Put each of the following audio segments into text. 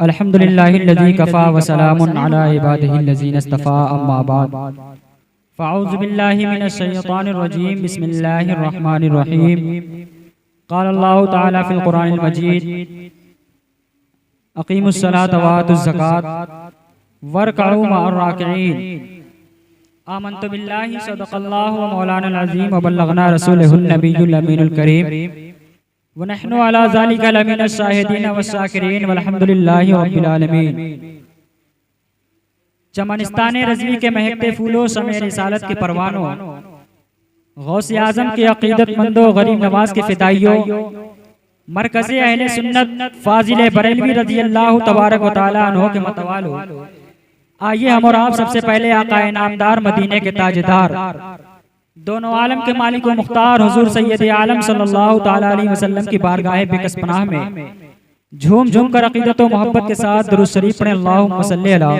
अल्हम्दुलिल्लाहिल्लज़ी Kaffa व सलामुन अला इबादिहिल्लज़ीना इस्तफ़ा अम्मा बाद फ़अऊज़ु बिल्लाहि मिनश शैतानिर रजीम बिस्मिल्लाहिर रहमानिर रहीम क़ाल अल्लाहु तआला फ़िल क़ुरानिल मजीद अक़ीमुस सलात व आतुज़ ज़कात वरकअू मअर राकिईन आमन्तु बिल्लाहि सदक़ल्लाहु व मौलानाल अज़ीम व बल्लगना रसूलुहुन नबियुल अमीनुल करीम व नहनु अला ज़ालिका लमिनश शाहिदीन व शाकिरीन वल्हम्दुलिल्लाहि रब्बिल आलमीन। चमनिस्ताने रज़वी के महकते फूलों समय रिसालत के परवानों, गौसे आज़म के अक़ीदतमंदों, गरीब नवाज के फ़िदाइयों, मरकज़े अहले सुन्नत फ़ाज़िल बरेलवी रज़ियल्लाहु तबारक व तआला अन्हु के मतवालो, आइए हम और आप सबसे पहले आक़ाए नामदार मदीने के ताजदार, दोनों आलम के मालिक व मुख्तार हुज़ूर सैयद आलम सल्लल्लाहु तआला अलैहि वसल्लम की बारगाह बेकस पनाह में झूम झूम कर अक़ीदत व मोहब्बत के साथ दुरूद शरीफ पढ़ें। अल्लाहुम्मा सल्ली अला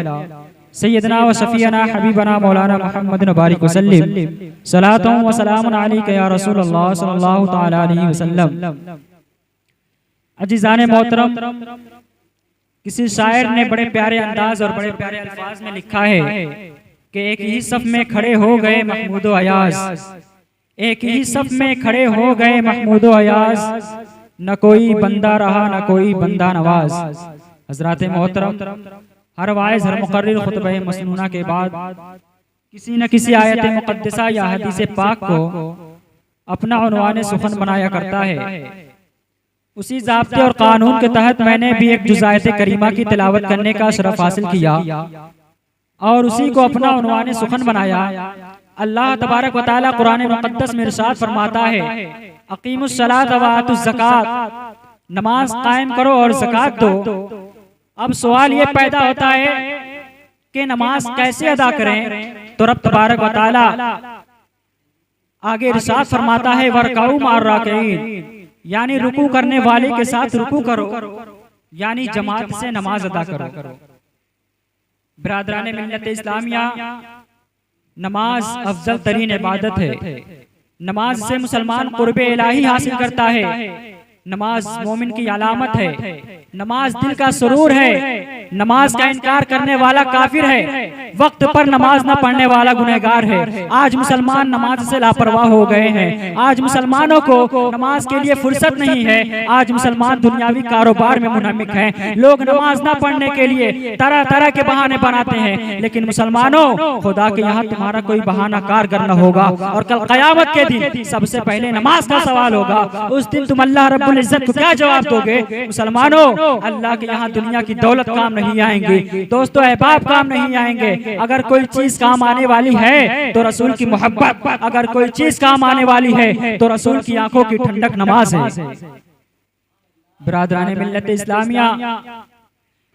सैयदना व शफ़ीअना हबीबना मौलाना मुहम्मद बारिक वसल्लिम सलातुं व सलामुन अलैका या रसूलल्लाह सल्लल्लाहु तआला अलैहि वसल्लम। अज़ीज़ाने मोहतरम, किसी शायर ने बड़े प्यारे अंदाज और बड़े प्यारे अल्फाज में लिखा है कि एक ही सफ में खड़े हो गए महमूद व अयाज, एक ही सफ में खड़े हो गए महमूद व अयाज, न कोई बंदा रहा न कोई बंदा नवाज। हज़रात मोहतरम, हर वाइज़ हर मुक़र्रिर खुतबा मसनूना के बाद किसी न किसी आयत मुक़द्दसा या हदीस पाक को अपना उन्वान सुखन बनाया करता है। उसी ज़ाब्ते और कानून के तहत मैंने भी एक जुज़ आयत करीमा की तिलावत करने का शरफ हासिल किया और उसी को अपना उन्वान सुखन बनाया। अल्लाह तबारक व तआला कुरान मुक़द्दस में इरशाद फरमाता है, अक़ीमुस सलात व आतुज़ ज़कात, नमाज कायम करो और ज़कात दो। अब सवाल ये पैदा होता है कि नमाज कैसे अदा करें, तो रब तबारक व तआला आगे इरशाद फरमाता है, वरकअू मअर राकिईन, यानी रुकू करने वाले के साथ रुकू करो, यानी जमात से नमाज अदा करो। बिरादराने मिल्लत इस्लामिया, नमाज अफजल तरीन इबादत है। नमाज से मुसलमान कुर्बे इलाही हासिल करता है। नमाज मोमिन की अलामत है। नमाज दिल का सुरूर है। नमाज का इनकार करने वाला काफिर है। वक्त पर नमाज न पढ़ने वाला गुनहगार है। आज मुसलमान नमाज से लापरवाह हो गए हैं। आज मुसलमानों को नमाज के लिए फुर्सत नहीं है। आज मुसलमान दुनियावी कारोबार में मुनहमिक हैं। लोग नमाज न पढ़ने के लिए तरह तरह के बहाने बनाते हैं, लेकिन मुसलमानों, खुदा के यहाँ तुम्हारा कोई बहाना कारगर न होगा और कल क़यामत के दिन सबसे पहले नमाज का सवाल होगा। उस दिन तुम अल्लाह रब्बुल इज्जत को क्या जवाब दोगे? मुसलमानों, अल्लाह के यहाँ दुनिया की दौलत काम नहीं आएंगी, दोस्तों अहबाब काम नहीं आएंगे। अगर कोई चीज काम आने वाली है तो रसूल की मोहब्बत, अगर कोई चीज काम आने वाली है तो रसूल की आंखों की ठंडक नमाज है। बिरादराने मिल्लत इस्लामिया,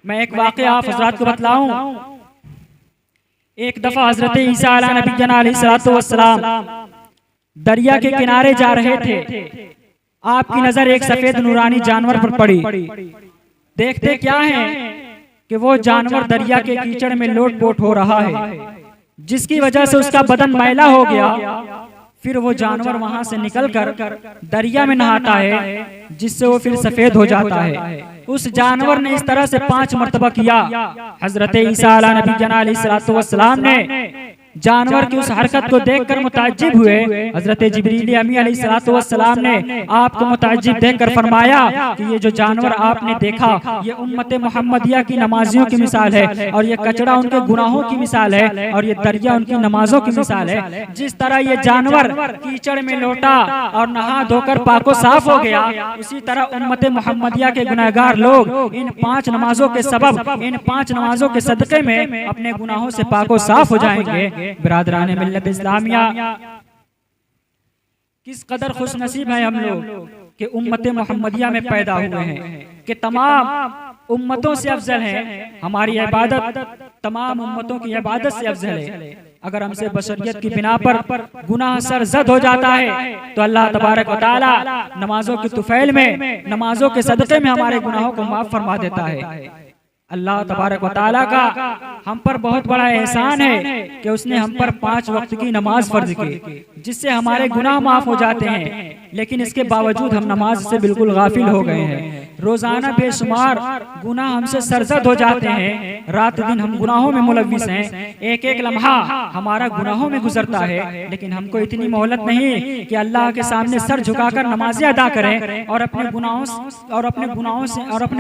मैं एक वाक़या आप हज़रात को बतलाऊं। एक दफा हजरत ईसा अला नबीना अलैहिस्सलातु वस्सलाम दरिया के किनारे जा रहे थे। आपकी नजर एक सफेद नूरानी जानवर पर पड़ी। देखते क्या है कि वो जानवर दरिया के कीचड़ में लोट-पोट हो रहा है, जिसकी वजह से उसका बदन मैला हो गया। फिर वो जानवर वहां से निकलकर दरिया में नहाता है, जिससे वो फिर सफेद हो जाता है। उस जानवर ने इस तरह से 5 मरतबा किया। हजरत ईसा अला नबीना अलैहिस्सलातु वस्सलाम ने जानवर की उस हरकत को देखकर मुताज्जिब हुए। हजरत जिब्रील अमीन अलैहिस्सलातु वस्सलाम ने आपको मुताज्जिब देखकर फरमाया कि ये जो जानवर आपने देखा, ये उम्मत मुहम्मदिया की नमाजियों की मिसाल है, और ये कचड़ा उनके गुनाहों की मिसाल है, और ये दरिया उनकी नमाजों की मिसाल है। जिस तरह ये जानवर कीचड़ में लौटा और नहा धोकर पाको साफ हो गया, उसी तरह उम्मत मुहम्मदिया के गुनहगार लोग इन 5 नमाजों के सबब, इन 5 नमाजों के सदक़े में अपने गुनाहों से पाको साफ हो जाएंगे। बिरादराने मिल्लत इस्लामिया, किस कदर खुश नसीब है हम लोग कि उम्मत मुहम्मदिया में पैदा हुए हैं, कि तमाम उम्मतों से अफजल है। हमारी इबादत तमाम उम्मतों की इबादत से अफजल है। अगर हमसे बशरियत की बिना पर गुनाह सरजद हो जाता है तो अल्लाह तबारक व तआला नमाजों की तुफैल में, नमाजों के सदक़े में हमारे गुनाहों को माफ फरमा देता है। अल्लाह तबारक व तआला का हम पर बहुत बड़ा एहसान है कि उसने हम पर 5 वक्त की नमाज फर्ज की, जिससे हमारे गुनाह माफ हो जाते हैं। लेकिन इसके बावजूद हम नमाज से बिल्कुल गाफिल हो गए हैं। रोजाना बेशुमार गुनाह हमसे सरजद हो जाते हैं, रात दिन हम गुनाहों में मुलव्विस हैं, एक एक लम्हा हमारा गुनाहों में गुजरता है, लेकिन हमको इतनी मोहलत नहीं कि अल्लाह के सामने सर झुकाकर नमाज़ें अदा करें और अपने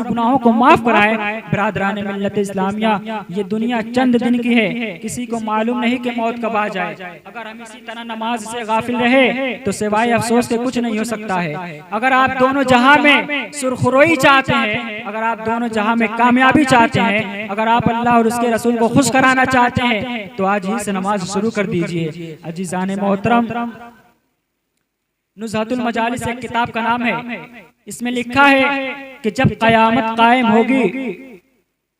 गुनाहों को माफ कराएं। बिरादरान मिल्लत इस्लामिया, ये दुनिया चंद दिन की है, किसी को मालूम नहीं कि मौत कब आ जाए। अगर हम इसी तरह नमाज से गाफिल रहे तो सिवाय अफसोस के कुछ नहीं हो सकता है। अगर आप दोनों जहां में सुरखुरोई चाहते हैं, अगर आप दोनों जहां में कामयाबी चाहते हैं, अगर आप अल्लाह और उसके रसूल को खुश कराना चाहते हैं तो आज ही से नमाज शुरू कर दीजिए। अजीज़ान मोहतरम, नुज़हतुल मजालिस एक किताब का नाम है। इसमें लिखा है कि जब क़यामत कायम होगी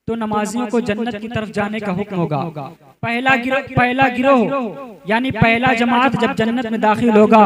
तो नमाजियों को जन्नत की तरफ जाने का हुक्म होगा। पहला गिरोह यानी पहला जमात जब जन्नत में दाखिल होगा,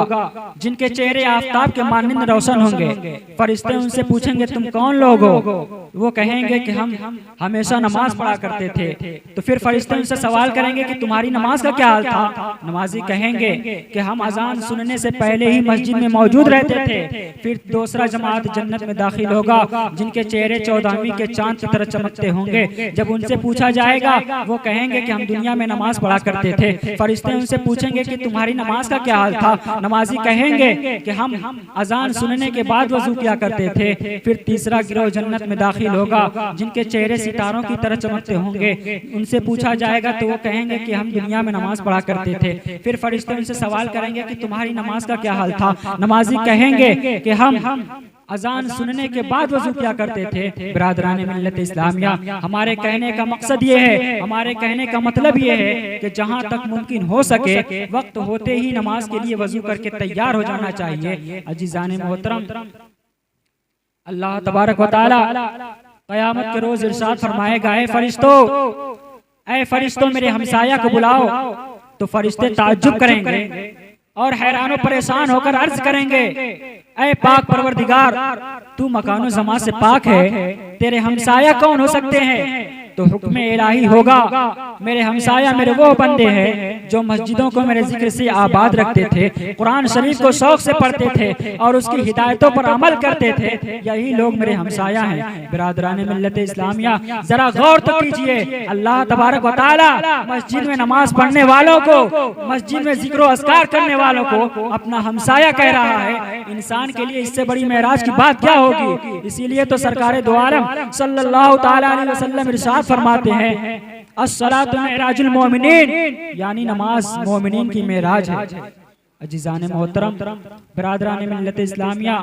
जिनके चेहरे आफताब के मानंद रोशन होंगे, फरिश्ते उनसे पूछेंगे तुम कौन लोग हो? वो कहेंगे कि हम हमेशा नमाज पढ़ा करते थे। तो फिर फरिश्ते उनसे सवाल करेंगे कि तुम्हारी नमाज का क्या हाल था? नमाजी कहेंगे कि हम अजान सुनने से पहले ही मस्जिद में मौजूद रहते थे। फिर दूसरा जमात जन्नत में दाखिल होगा, जिनके चेहरे 14वीं के चांद की तरह चमकते होंगे। जब उनसे पूछा जाएगा वो कहेंगे कि हम दुनिया में नमाज पढ़ा करते थे। फरिश्ते उनसे पूछेंगे कि तुम्हारी नमाज का क्या हाल था? नमाजी कहेंगे कि हम अजान सुनने के बाद वजू किया करते थे। फिर तीसरा गिरोह जन्नत में दाखिल होगा, जिनके चेहरे सितारों की तरह चमकते होंगे। उनसे पूछा जाएगा तो वो कहेंगे कि हम दुनिया में नमाज पढ़ा करते थे। फिर फरिश्ते उनसे सवाल करेंगे कि तुम्हारी नमाज का क्या हाल था? नमाजी कहेंगे कि हम अजान सुनने के बाद वजू क्या करते थे। बिरादरान मिल्लत इस्लामिया, हमारे कहने का मकसद ये है, हमारे कहने का मतलब ये है कि जहाँ तक मुमकिन हो सके वक्त होते ही नमाज के लिए वजू करके तैयार हो जाना चाहिए। अजीज़ान मोहतरम, अल्लाह तबारक व तआला क़यामत के रोज इरशाद फरमाएगा, ऐ फरिश्तों मेरे हमसाया को बुलाओ। तो फरिश्ते ताज्जुब करेंगे और हैरान परेशान होकर अर्ज करेंगे, ऐ पाक परवरदिगार, तू मकानो ज़मा से पाक है, तेरे हमसाया कौन हो सकते हैं? तो हुक्म इलाही होगा, मेरे हमसाया मेरे वो बंदे हैं जो मस्जिदों को मेरे जिक्र से आबाद रखते थे, कुरान शरीफ को शौक से पढ़ते थे और उसकी हिदायतों पर अमल करते थे। यही लोग मेरे हमसाया हैं। बिरादरान मिल्लत इस्लामिया, जरा गौर तो कीजिए, अल्लाह तबारक व तआला मस्जिद में नमाज पढ़ने वालों को, मस्जिद में जिक्र अस्कार करने वालों को अपना हमसाया कह रहा है। इंसान के लिए इससे बड़ी मेराज की बात क्या होगी? इसीलिए तो सरकार दो आलम सल्लल्लाहु तआला अलैहि वसल्लम इरशाद फरमाते हैं, अस्सलातु मिअराजुल मोमिनीन, यानी नमाज मोमिनीन की मेराज है। अजीज़ान मोहतरम, बिरादरान मिल्लत इस्लामिया,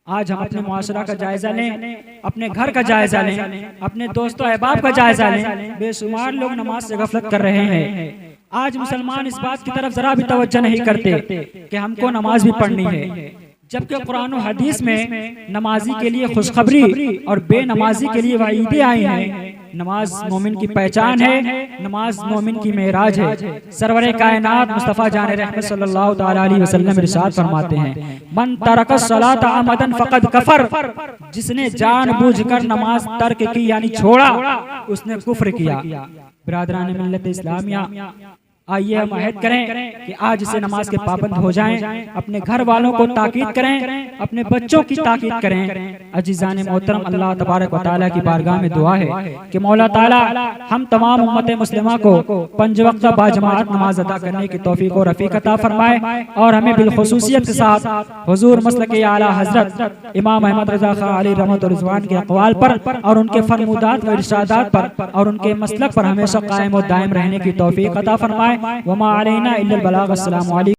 आज हम अपने मुआशरा का जायजा लें, अपने घर का जायजा लें, अपने दोस्तों अहबाब का जायजा लें। बेशुमार लोग नमाज से गफलत कर रहे हैं। आज मुसलमान इस बात की तरफ जरा भी तवज्जो नहीं करते कि हमको नमाज भी पढ़नी है, जबकि कुरान और हदीस में नमाजी के लिए खुशखबरी और बेनमाजी के लिए वाइदें आई हैं। नमाज मोमिन की पहचान है, नमाज मोमिन की मेराज है। सरवरे कायनात मुस्तफ़ा जान रहमत सल्लल्लाहु तआला अलैहि वसल्लम इरशाद फरमाते हैं, मन तरक सलात अमदन फकद कफर, जिसने जानबूझकर नमाज तर्क की यानी छोड़ा उसने कुफ्र किया। बिरादरान मिल्लत इस्लामिया, आइए हम अहद करें कि आज से नमाज के पाबंद हो जाएं, अपने घर वालों को ताकीद करें, अपने बच्चों की ताकीद करें। अजीज़ान मोहतरम, अल्लाह तबारक व तआला की बारगाह में दुआ है कि मौला ताला हम तमाम उम्मत मुस्लिमा को 5 वक्त बाजमात नमाज अदा करने की तौफीक और रफ़ीक अता फरमाए और हमें बिलखुसूसियत के साथ हुजूर मसलक आला हज़रत इमाम अहमद रज़ा खां अली रहमत व रिज़वान के अक़वाल पर और उनके फरमूदात व इरशादात पर और उनके मसलक पर हमेशा कायम और दायम रहने की तौफीक अता फरमाए। वमा अलैना इल्लल बलाग। अस्सलामु अलैकुम।